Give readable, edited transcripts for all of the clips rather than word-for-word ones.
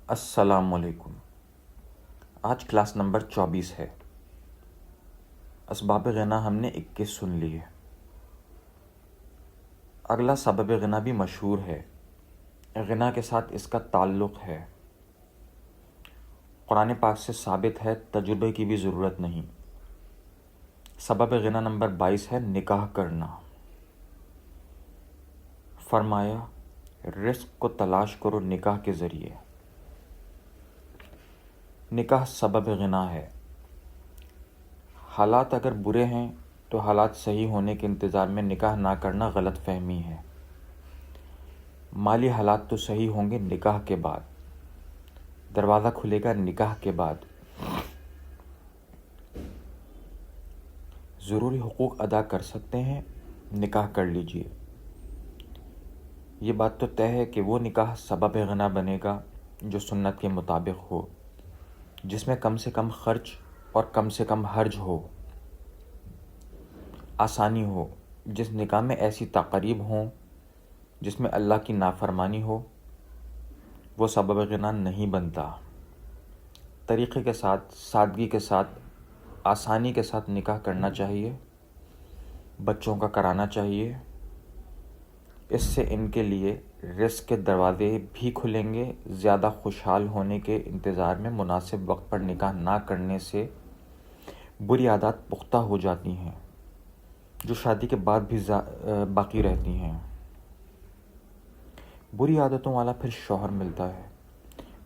السلام علیکم۔ آج کلاس نمبر 24 ہے۔ اسباب غنا ہم نے 21 سن لی ہے۔ اگلا سبب غنا بھی مشہور ہے، غنا کے ساتھ اس کا تعلق ہے، قرآن پاک سے ثابت ہے، تجربے کی بھی ضرورت نہیں۔ سبب غنا نمبر 22 ہے نکاح کرنا۔ فرمایا رزق کو تلاش کرو نکاح کے ذریعے۔ نکاح سبب غنا ہے۔ حالات اگر برے ہیں تو حالات صحیح ہونے کے انتظار میں نکاح نہ کرنا غلط فہمی ہے۔ مالی حالات تو صحیح ہوں گے نکاح کے بعد، دروازہ کھلے گا نکاح کے بعد۔ ضروری حقوق ادا کر سکتے ہیں، نکاح کر لیجئے۔ یہ بات تو طے ہے کہ وہ نکاح سبب غنا بنے گا جو سنت کے مطابق ہو، جس میں کم سے کم خرچ اور کم سے کم حرج ہو، آسانی ہو، جس نکاح میں ایسی تقاریب ہوں جس میں اللہ کی نافرمانی ہو، وہ سبب غنا نہیں بنتا۔ طریقے کے ساتھ، سادگی کے ساتھ، آسانی کے ساتھ نکاح کرنا چاہیے، بچوں کا کرانا چاہیے۔ اس سے ان کے لیے رزق کے دروازے بھی کھلیں گے۔ زیادہ خوشحال ہونے کے انتظار میں مناسب وقت پر نکاح نہ کرنے سے بری عادات پختہ ہو جاتی ہیں جو شادی کے بعد بھی باقی رہتی ہیں۔ بری عادتوں والا پھر شوہر ملتا ہے،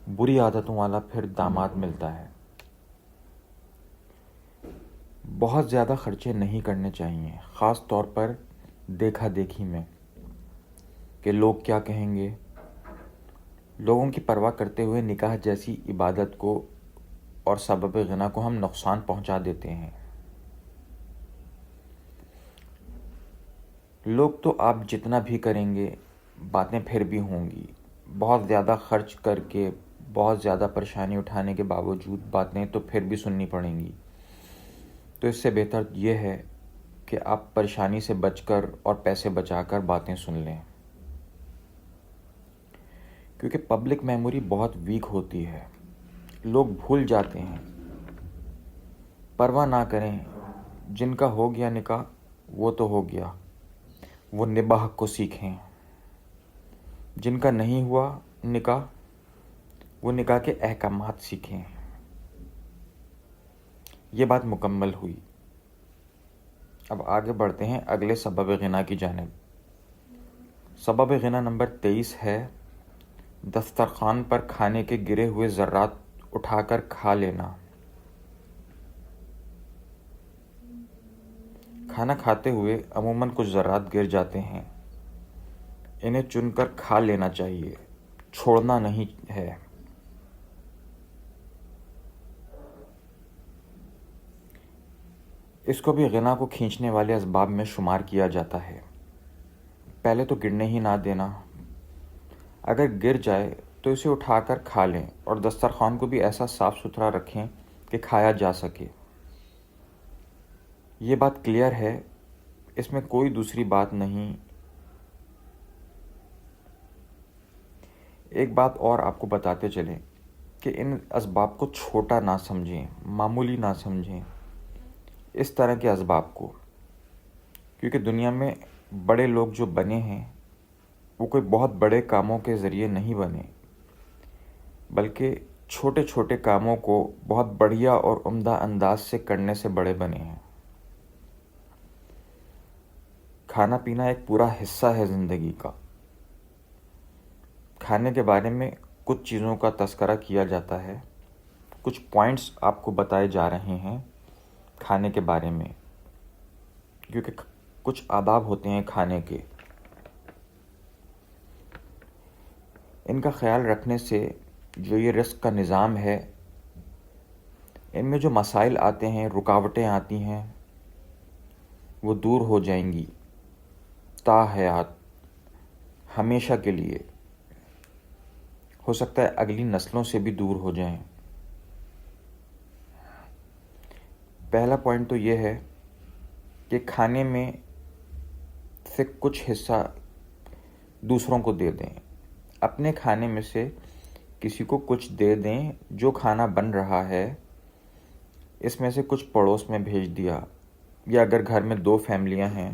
بری عادتوں والا پھر داماد ملتا ہے۔ بہت زیادہ خرچے نہیں کرنے چاہیے، خاص طور پر دیکھا دیکھی میں کہ لوگ کیا کہیں گے۔ لوگوں کی پرواہ کرتے ہوئے نکاح جیسی عبادت کو اور سبب غنا کو ہم نقصان پہنچا دیتے ہیں۔ لوگ تو آپ جتنا بھی کریں گے باتیں پھر بھی ہوں گی، بہت زیادہ خرچ کر کے، بہت زیادہ پریشانی اٹھانے کے باوجود باتیں تو پھر بھی سننی پڑیں گی۔ تو اس سے بہتر یہ ہے کہ آپ پریشانی سے بچ کر اور پیسے بچا کر باتیں سن لیں، کیونکہ پبلک میموری بہت ویک ہوتی ہے، لوگ بھول جاتے ہیں۔ پرواہ نہ کریں، جن کا ہو گیا نکاح وہ تو ہو گیا، وہ نباہ کو سیکھیں۔ جن کا نہیں ہوا نکاح، وہ نکاح کے احکامات سیکھیں۔ یہ بات مکمل ہوئی۔ اب آگے بڑھتے ہیں اگلے سبب غنا کی جانب۔ سبب غنا نمبر 23 ہے دسترخوان پر کھانے کے گرے ہوئے ذرات اٹھا کر کھا لینا۔ کھانا کھاتے ہوئے عموماً کچھ ذرات گر جاتے ہیں، انہیں چن کر کھا لینا چاہیے، چھوڑنا نہیں ہے۔ اس کو بھی غنا کو کھینچنے والے اسباب میں شمار کیا جاتا ہے۔ پہلے تو گرنے ہی نہ دینا، اگر گر جائے تو اسے اٹھا کر کھا لیں، اور دسترخوان کو بھی ایسا صاف ستھرا رکھیں کہ کھایا جا سکے۔ یہ بات کلیئر ہے، اس میں کوئی دوسری بات نہیں۔ ایک بات اور آپ کو بتاتے چلیں کہ ان اسباب کو چھوٹا نہ سمجھیں، معمولی نہ سمجھیں اس طرح کے اسباب کو، کیونکہ دنیا میں بڑے لوگ جو بنے ہیں وہ کوئی بہت بڑے کاموں کے ذریعے نہیں بنے، بلکہ چھوٹے چھوٹے کاموں کو بہت بڑھیا اور عمدہ انداز سے کرنے سے بڑے بنے ہیں۔ کھانا پینا ایک پورا حصہ ہے زندگی کا۔ کھانے کے بارے میں کچھ چیزوں کا تذکرہ کیا جاتا ہے، کچھ پوائنٹس آپ کو بتائے جا رہے ہیں کھانے کے بارے میں، کیونکہ کچھ آداب ہوتے ہیں کھانے کے۔ ان کا خیال رکھنے سے جو یہ رزق کا نظام ہے، ان میں جو مسائل آتے ہیں، رکاوٹیں آتی ہیں، وہ دور ہو جائیں گی تا حیات، ہمیشہ کے لیے۔ ہو سکتا ہے اگلی نسلوں سے بھی دور ہو جائیں۔ پہلا پوائنٹ تو یہ ہے کہ کھانے میں سے کچھ حصہ دوسروں کو دے دیں، اپنے کھانے میں سے کسی کو کچھ دے دیں جو کھانا بن رہا ہے اس میں سے کچھ پڑوس میں بھیج دیا، یا اگر گھر میں 2 فیملیاں ہیں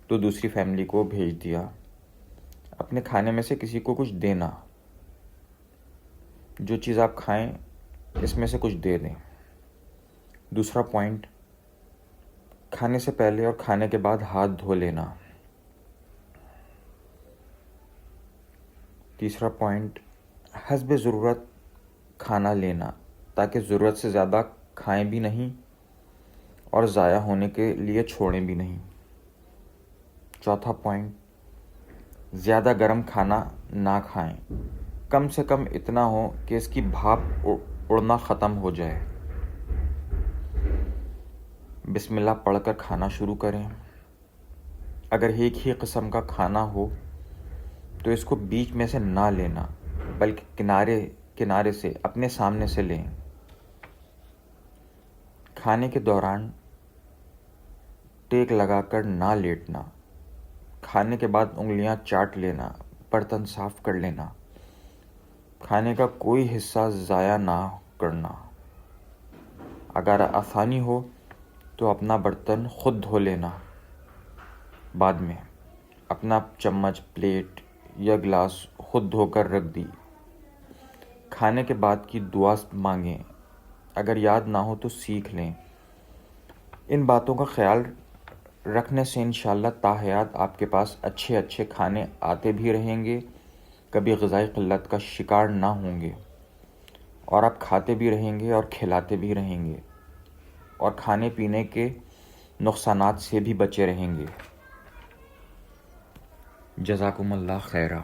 تو دوسری فیملی کو بھیج دیا۔ اپنے کھانے میں سے کسی کو کچھ دینا، جو چیز آپ کھائیں اس میں سے کچھ دے دیں۔ دوسرا پوائنٹ، کھانے سے پہلے اور کھانے کے بعد ہاتھ دھو لینا۔ تیسرا پوائنٹ، حسب ضرورت کھانا لینا، تاکہ ضرورت سے زیادہ کھائیں بھی نہیں اور ضائع ہونے کے لیے چھوڑیں بھی نہیں۔ چوتھا پوائنٹ، زیادہ گرم کھانا نہ کھائیں، کم سے کم اتنا ہو کہ اس کی بھاپ اڑنا ختم ہو جائے۔ بسم اللہ پڑھ کر کھانا شروع کریں۔ اگر ایک ہی قسم کا کھانا ہو تو اس کو بیچ میں سے نہ لینا، بلکہ کنارے سے اپنے سامنے سے لیں۔ کھانے کے دوران ٹیک لگا کر نہ لیٹنا۔ کھانے کے بعد انگلیاں چاٹ لینا، برتن صاف کر لینا۔ کھانے کا کوئی حصہ ضائع نہ کرنا۔ اگر آسانی ہو تو اپنا برتن خود دھو لینا۔ بعد میں اپنا چمچ، پلیٹ یا گلاس خود دھو کر رکھ دی۔ کھانے کے بعد کی دعا مانگیں، اگر یاد نہ ہو تو سیکھ لیں۔ ان باتوں کا خیال رکھنے سے انشاءاللہ تاحیات آپ کے پاس اچھے کھانے آتے بھی رہیں گے، کبھی غذائی قلت کا شکار نہ ہوں گے، اور آپ کھاتے بھی رہیں گے اور کھلاتے بھی رہیں گے، اور کھانے پینے کے نقصانات سے بھی بچے رہیں گے۔ جزاکم اللہ خیرہ۔